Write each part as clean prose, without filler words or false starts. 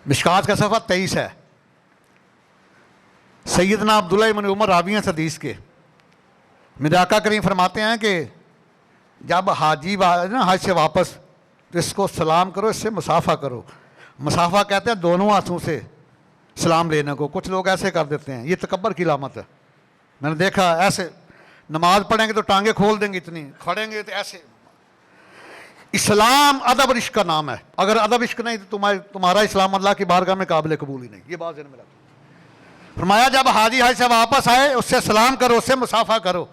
مشکات کا صفحہ 23 ہے. سیدنا عبداللہ ابن عمر راوی ہیں حدیث کے. میرے آقا کریم فرماتے ہیں کہ جب حاجی نا حج سے واپس تو اس کو سلام کرو، اس سے مصافحہ کرو. مصافحہ کہتے ہیں دونوں ہاتھوں سے سلام لینے کو. کچھ لوگ ایسے کر دیتے ہیں، یہ تکبر کی علامت ہے. میں نے دیکھا ایسے نماز پڑھیں گے تو ٹانگیں کھول دیں گے، اتنی کھڑیں گے تو ایسے. اسلام ادب عشق کا نام ہے. اگر ادب عشق نہیں تو تمہارا اسلام اللہ کی بارگاہ میں قابل قبول ہی نہیں. یہ بات ذہن میں رکھو. فرمایا جب حاجی حج سے واپس آئے اس سے سلام کرو، اس سے مصافحہ کرو،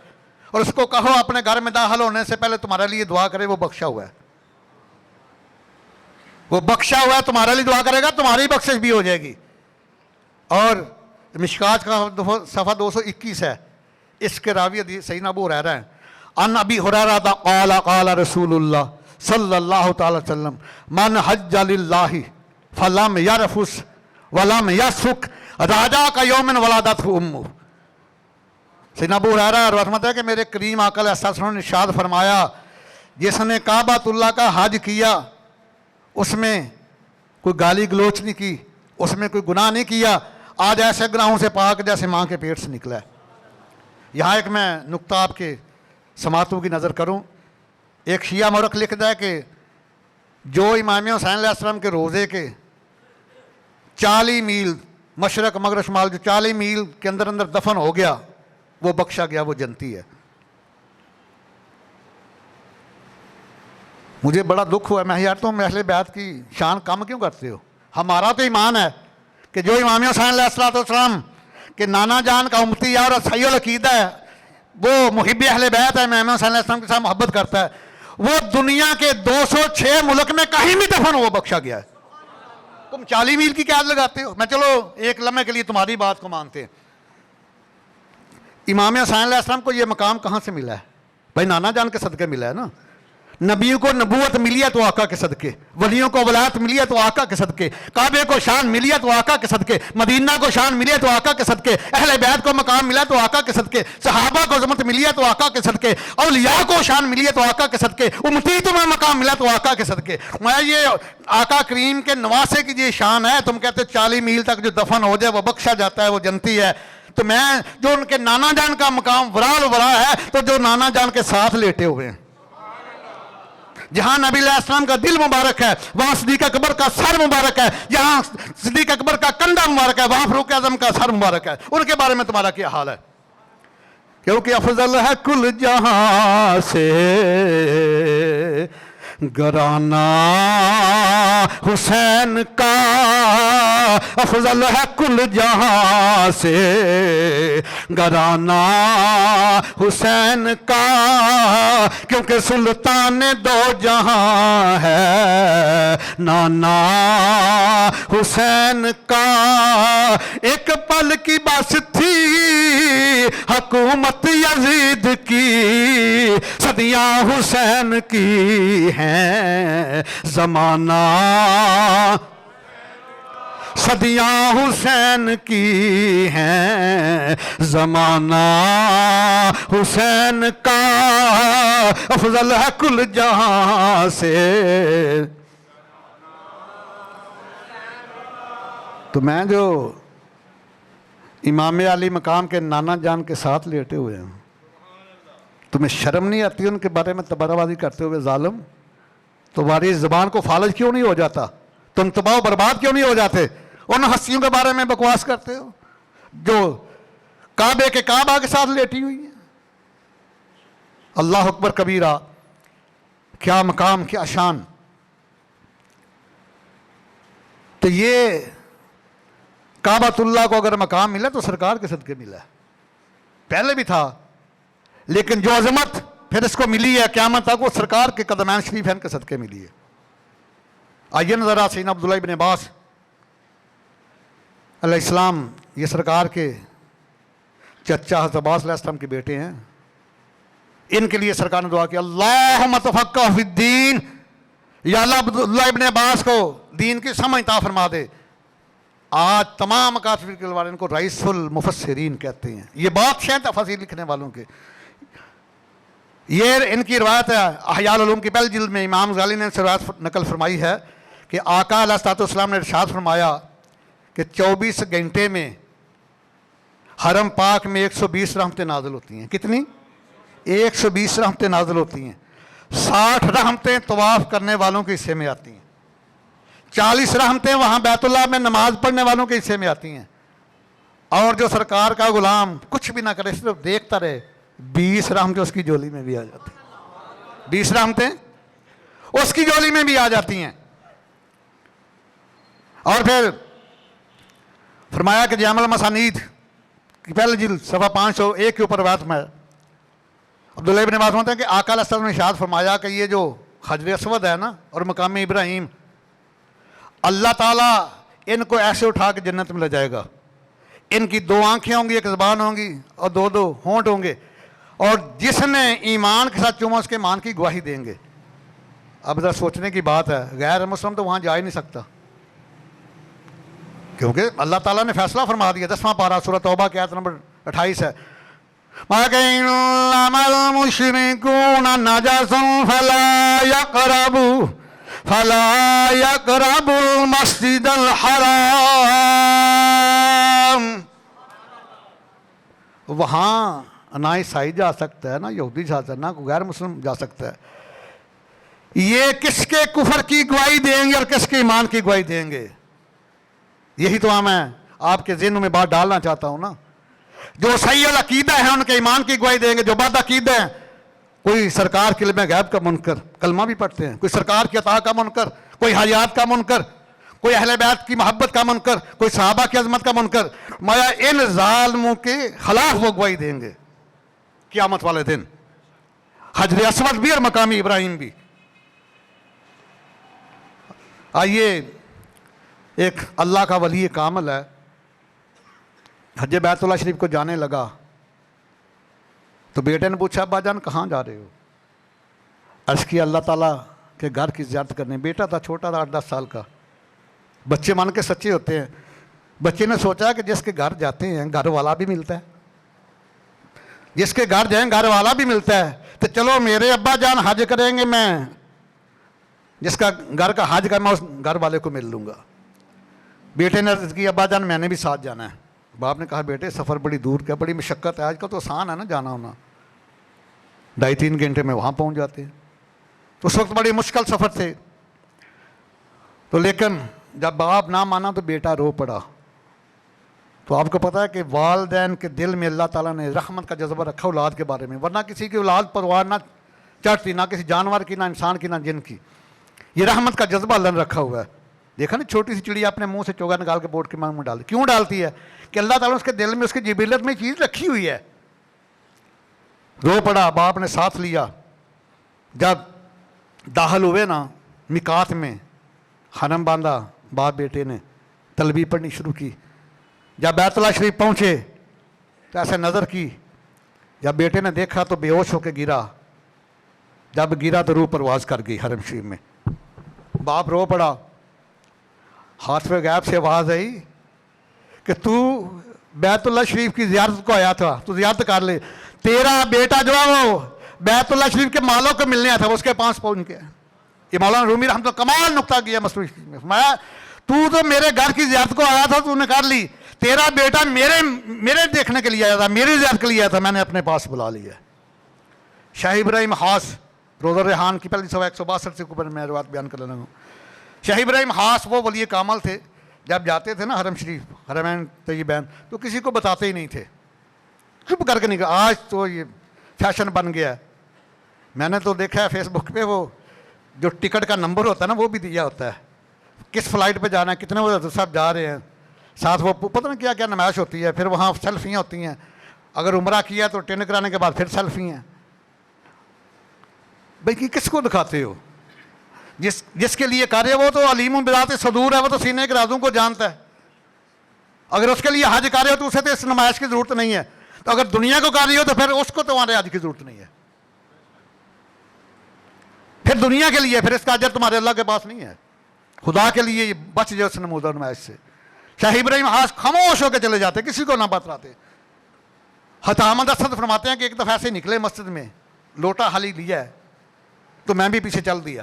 اور اس کو کہو اپنے گھر میں داخل ہونے سے پہلے تمہارے لیے دعا کرے، وہ بخشا ہوا ہے. وہ بخشا ہوا ہے، تمہارے لیے دعا کرے گا، تمہاری بخشش بھی ہو جائے گی. اور مشکات کا صفحہ 221 ہے. اس کے راوی حدیث سیدنا ابو ہریرہ ہیں. ان ابی ہریرہ قال قال رسول اللہ صلی اللہ تعالی وسلم من حج للہ فلم یرفث ولم یفسق راجع کا یوم ولادتہ امہ. سیدنا ابو ہریرہ رحمت ہے کہ میرے کریم آقا علیہ السلام نے ارشاد فرمایا جس نے کعبۃ اللہ کا حج کیا اس میں کوئی گالی گلوچ نہیں کی، اس میں کوئی گناہ نہیں کیا، آج ایسے گناہوں سے پاک جیسے ماں کے پیٹ سے نکلا ہے. یہاں ایک میں نقطہ آپ کے سماعتوں کی نظر کروں. ایک شیعہ مورخ لکھتا ہے کہ جو امام حسین علیہ السلام کے روزے کے 40 میل مشرق مغرب شمال جو 40 میل کے اندر اندر دفن ہو گیا وہ بخشا گیا، وہ جنتی ہے. مجھے بڑا دکھ ہوا. میں یار تم اہل بیت کی شان کم کیوں کرتے ہو؟ ہمارا تو ایمان ہے کہ جو امام حسین علیہ السلام کہ نانا جان کا امتی ہے اور صحیح العقیدہ ہے، وہ محب اہل بیت ہے، امام حسین علیہ السلام کے ساتھ محبت کرتا ہے، وہ دنیا کے 206 ملک میں کہیں بھی دفن ہو وہ بخشا گیا ہے. تم 40 میل کی قید لگاتے ہو. میں چلو ایک لمحے کے لیے تمہاری بات کو مانتے ہیں. امام حسین علیہ السلام کو یہ مقام کہاں سے ملا ہے؟ بھائی نانا جان کے صدقے ملا ہے نا. نبیوں کو نبوت ملی ہے تو آقا کے صدقے، ولیوں کو ولایت ملی ہے تو آقا کے صدقے، کعبے کو شان ملی ہے تو آقا کے صدقے، مدینہ کو شان ملی ہے تو آقا کے صدقے، اہل بیت کو مقام ملا تو آقا کے صدقے، صحابہ کو عظمت ملی ہے تو آقا کے صدقے، اولیاء کو شان ملی ہے تو آقا کے صدقے، امتی تمہیں مقام ملا تو آقا کے صدقے. میں یہ آقا کریم کے نواسے کی یہ شان ہے. تم کہتے 40 میل تک جو دفن ہو جائے وہ بخشا جاتا ہے، وہ جنتی ہے. تو میں جو ان کے نانا جان کا مقام ورال ورا ہے، تو جو نانا جان کے ساتھ لیٹے ہوئے ہیں، جہاں نبی علیہ السلام کا دل مبارک ہے وہاں صدیق اکبر کا سر مبارک ہے، جہاں صدیق اکبر کا کندھا مبارک ہے وہاں فاروق اعظم کا سر مبارک ہے. ان کے بارے میں تمہارا کیا حال ہے؟ کیونکہ افضل ہے کل جہاں سے گھرانہ حسین کا، افضل ہے کل جہاں سے گھرانہ حسین کا، کیونکہ سلطان دو جہاں ہے نانا حسین کا. ایک پل کی بس تھی حکومت یزید کی، صدیاں حسین کی ہیں زمانہ، صدیاں حسین کی ہیں زمانہ حسین کا، افضل ہے کل جہاں سے. تو میں جو امام علی مقام کے نانا جان کے ساتھ لیٹے ہوئے ہیں، تمہیں شرم نہیں آتی ان کے بارے میں تبرہ بازی کرتے ہوئے؟ ظالم، تمہاری زبان کو فالج کیوں نہیں ہو جاتا؟ تم تباہ و برباد کیوں نہیں ہو جاتے؟ ان ہستیوں کے بارے میں بکواس کرتے ہو جو کعبے کے کعبہ کے ساتھ لیٹی ہوئی ہیں. اللہ اکبر کبیرہ، کیا مقام، کیا شان. تو یہ کعبۃ اللہ کو اگر مقام ملا تو سرکار کے صدقے ملا ہے. پہلے بھی تھا، لیکن جو عظمت پھر اس کو ملی ہے قیامت تک وہ سرکار کے قدمین شریفین کے صدقے ملی ہے. آئیے ذرا سیدنا عبداللہ ابن عباس علیہ السلام، یہ سرکار کے چچا حضرت عباس علیہ السلام کے بیٹے ہیں. ان کے لیے سرکار نے دعا کی اللہم تفقہ فی الدین، یا اللہ عبداللہ ابن عباس کو دین کی سمجھ عطا فرما دے. آج تمام مکاتب کے والے ان کو رئیس المفسرین کہتے ہیں. یہ بات شاید تفاسیر لکھنے والوں کے، یہ ان کی روایت ہے احیاء العلوم کی پہلی جلد میں امام غزالی نے روایت نقل فرمائی ہے کہ آقا علیہ السلام نے ارشاد فرمایا کہ 24 گھنٹے میں حرم پاک میں 120 رحمتیں نازل ہوتی ہیں. کتنی؟ 120 رحمتیں نازل ہوتی ہیں. 60 رحمتیں طواف کرنے والوں کے حصے میں آتی ہیں. 40 رحمتیں وہاں بیت اللہ میں نماز پڑھنے والوں کے حصے میں آتی ہیں. اور جو سرکار کا غلام کچھ بھی نہ کرے صرف دیکھتا رہے 20 رحمتیں اس کی جولی میں بھی آ جاتی ہیں. 20 رحمتیں اس کی جولی میں بھی آ جاتی ہیں. اور پھر فرمایا کہ جامع المسانید کی پہلی جلد صفحہ 501 کے اوپر روایت میں عبداللہ ابن عباس فرماتے ہیں کہ آقا علیہ السلام نے ارشاد فرمایا کہ یہ جو حجر اسود ہے نا اور مقام ابراہیم، اللہ تعالیٰ ان کو ایسے اٹھا کے جنت میں لے جائے گا. ان کی 2 آنکھیں ہوں گی، 1 زبان ہوں گی اور 2 ہونٹ ہوں گے، اور جس نے ایمان کے ساتھ چوما اس کے ایمان کی گواہی دیں گے. اب ذرا سوچنے کی بات ہے، غیر مسلم تو وہاں جا ہی نہیں سکتا، کیونکہ اللہ تعالیٰ نے فیصلہ فرما دیا. 10واں پارہ سورہ توبہ کی آیت نمبر 28 ہے. إِنَّمَا الْمُشْرِكُونَ نَجَسٌ فَلَا يَقْرَبُوا الْمَسْجِدَ الْحَرَامَ. وہاں نہ عیسائی جا سکتا ہے، نہ یہودی جا سکتا ہے، نہ غیر مسلم جا سکتا ہے. یہ کس کے کفر کی گواہی دیں گے اور کس کے ایمان کی گواہی دیں گے؟ یہی تو میں آپ کے ذہنوں میں بات ڈالنا چاہتا ہوں نا. جو صحیح العقیدہ ہیں ان کے ایمان کی گواہی دیں گے. جو بد عقیدہ ہیں، کوئی سرکار کے علم غیب کا منکر، کلمہ بھی پڑھتے ہیں، کوئی سرکار کی عطا کا منکر، کوئی حیات کا منکر، کوئی اہل بیت کی محبت کا منکر، کوئی صحابہ کی عظمت کا منکر، مایا ان ظالموں کے خلاف وہ گواہی دیں گے قیامت والے دن. حجر اسود بھی اور مقامی ابراہیم بھی. آئیے، ایک اللہ کا ولی کامل ہے، حج بیت اللہ شریف کو جانے لگا تو بیٹے نے پوچھا ابا جان کہاں جا رہے ہو؟ عرض کیا اللہ تعالیٰ کے گھر کی زیارت کرنے. بیٹا تھا چھوٹا تھا 8-10 سال کا. بچے مان کے سچے ہوتے ہیں. بچے نے سوچا کہ جس کے گھر جاتے ہیں گھر والا بھی ملتا ہے، جس کے گھر جائیں گھر والا بھی ملتا ہے، تو چلو میرے ابا جان حج کریں گے، میں جس کا گھر کا حج کا میں اس گھر والے کو مل لوں گا. بیٹے نے عرض کی ابا جان میں نے بھی ساتھ جانا ہے. باپ نے کہا بیٹے سفر بڑی دور کا، بڑی مشقت ہے، آج کل تو آسان ہے نا جانا ہونا، 2.5-3 گھنٹے میں وہاں پہنچ جاتے ہیں. تو اس وقت بڑی مشکل سفر تھے. تو لیکن جب باپ نہ مانا تو بیٹا رو پڑا. تو آپ کو پتا ہے کہ والدین کے دل میں اللہ تعالیٰ نے رحمت کا جذبہ رکھا اولاد کے بارے میں، ورنہ کسی کی اولاد پرواہ نہ چڑھتی، نہ کسی جانور کی، نہ انسان کی، نہ جن کی. یہ رحمت کا جذبہ اللہ نے رکھا ہوا ہے. دیکھا نا چھوٹی سی چڑیا اپنے منہ سے چوگا نکال کے بورڈ کے منہ میں ڈالتی. کیوں ڈالتی ہے؟ کہ اللہ تعالیٰ نے اس کے دل میں، اس کی جبلت میں چیز رکھی ہوئی ہے. رو پڑا. باپ نے ساتھ لیا. جب داخل ہوئے نا میقات میں، حرم باندھا، باپ بیٹے نے تلبیہ پڑھنی شروع کی. جب بیت اللہ شریف پہنچے تو ایسے نظر کی. جب بیٹے نے دیکھا تو بے ہوش ہو کے گرا. جب گرا تو روح پرواز کر گئی حرم شریف میں. باپ رو پڑا. ہاتھ پہ غیب سے آواز آئی کہ تو بیت اللہ شریف کی زیارت کو آیا تھا، تو زیارت کر لے. تیرا بیٹا جو ہے وہ بیت اللہ شریف کے مالوں کو ملنے آیا تھا، اس کے پاس پہنچ گیا. یہ مولانا رومی رحمۃ اللہ کمال نقطہ کیا مصنوعی شریف میں. فرمایا تو میرے گھر کی زیارت کو آیا تھا، تو نے کر لی. تیرا بیٹا میرے دیکھنے کے لیے آیا تھا، میری زیارت کے لیے آیا تھا، میں نے اپنے پاس بلا لیا. شاہ ابراہیم خاص روضہ ریحان کی پہلی 162 سے اوپر میں روایت بیان کر لینا ہوں. شاہ ابراہیم خاص وہ ولی کامل تھے، جب جاتے تھے نا حرم شریف، حرمین طیبین، تو کسی کو بتاتے ہی نہیں تھے، چپ کر کے نہیں. آج تو یہ فیشن بن گیا ہے. میں نے تو دیکھا ہے فیس بک پہ وہ جو ٹکٹ کا نمبر ہوتا ہے نا وہ بھی دیا ہوتا ہے، کس فلائٹ پہ جانا ہے، کتنے بجے سب جا رہے ہیں. ساتھ وہ پتہ نہیں کیا کیا نمائش ہوتی ہے. پھر وہاں سیلفیاں ہوتی ہیں. اگر عمرہ کیا تو ٹرین کرانے کے بعد پھر سیلفی ہیں. بھائی کس کو دکھاتے ہو؟ جس کے لیے کر رہے وہ تو علیم بذات صدور ہے، وہ تو سینے کے رازوں کو جانتا ہے. اگر اس کے لیے حج کر رہے ہو تو اسے تو اس نمائش کی ضرورت نہیں ہے. تو اگر دنیا کو کر رہی ہو تو پھر اس کو تمہارے حج کی ضرورت نہیں ہے. پھر دنیا کے لیے، پھر اس کا اجر تمہارے اللہ کے پاس نہیں ہے. خدا کے لیے بچ جائے اس نمودار نمائش سے. شاہ ابراہیم خاص خاموش ہو کے چلے جاتے، کسی کو نہ بتلاتے. حتامد اسد فرماتے ہیں کہ ایک دفعہ ایسے نکلے مسجد میں، لوٹا خالی لیا ہے تو میں بھی پیچھے چل دیا.